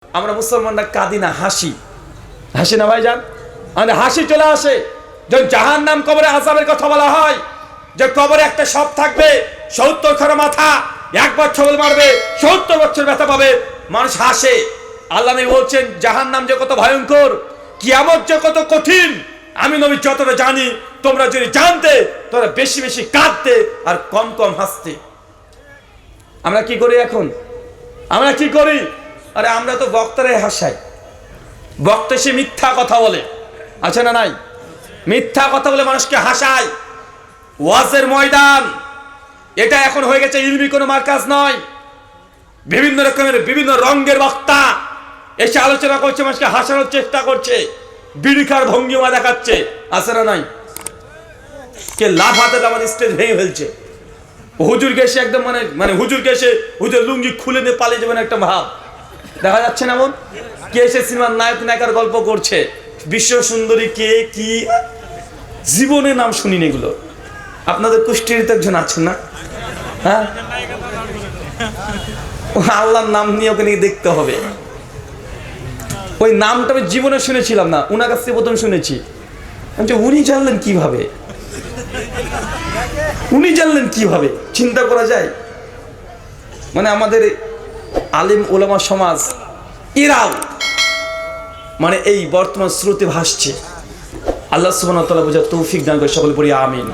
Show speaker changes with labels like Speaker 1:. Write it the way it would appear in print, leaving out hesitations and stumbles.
Speaker 1: আমরা মুসলমানরা কাঁদি না, হাসি। হাসি না ভাইজান? আমাদের হাসি চলে আসে যখন জাহান্নাম কবরে আযাবের কথা বলা হয়, যে কবরে একটা সাপ থাকবে, ৭০ খানা মাথা, একবার ছবল মারবে ৭০ বছর ব্যথা পাবে, মানুষ হাসে। আল্লাহ নবী বলছেন জাহান্নাম যে কত ভয়ঙ্কর, কিয়ামত যে কত কঠিন, আমি নবী যতটা জানি তোমরা যদি জানতে তোমরা বেশি বেশি কাঁদতে আর কম কম হাসতে। আমরা কি করি এখন? আমরা কি করি? আরে আমরা তো বক্তারে হাসাই। বক্তা সে মিথ্যা কথা বলে, আছে না নাই? মিথ্যা কথা বলে মানুষকে হাসায়। ওয়াজের ময়দান এটা এখন হয়ে গেছে ইলমি কোনো মার্কাজ নয়। বিভিন্ন রকমের বিভিন্ন রঙের বক্তা এসে আলোচনা করছে, মানুষকে হাসানোর চেষ্টা করছে, বিড়িখার ভঙ্গিমা দেখাচ্ছে, আছে না নাই? কে লাভ হাতে আমাদের স্টেজ ভেঙে ফেলছে। হুজুরকে এসে একদম মানে হুজুরকে এসে হুজুর লুঙ্গি খুলে দিয়ে পালিয়ে যাবেন একটা ভাব দেখা যাচ্ছে না? এমন কে এসে সিনেমার নায়ক নায়িকার গল্প করছে, বিশ্ব সুন্দরী কে কি, জীবনে নাম শুনিনি এগুলো। আপনাদের কুষ্টির তো একজন আছেন না? হ্যাঁ, আল্লাহর নাম নিয়ে ওকে নিয়ে দেখতে হবে। ওই নামটা আমি জীবনে শুনেছিলাম না, উনার কাছ থেকে প্রথম শুনেছি। উনি জানলেন কিভাবে? উনি জানলেন কিভাবে? চিন্তা করা যায়? মানে আমাদের আলিম ওলামা সমাজ এরাও মানে এই বর্তমান স্রোতে ভাসছে। আল্লাহ সুবহানাহু ওয়া তাআলা বুঝার তৌফিক দান করে, সকলে পড়ি আমিন।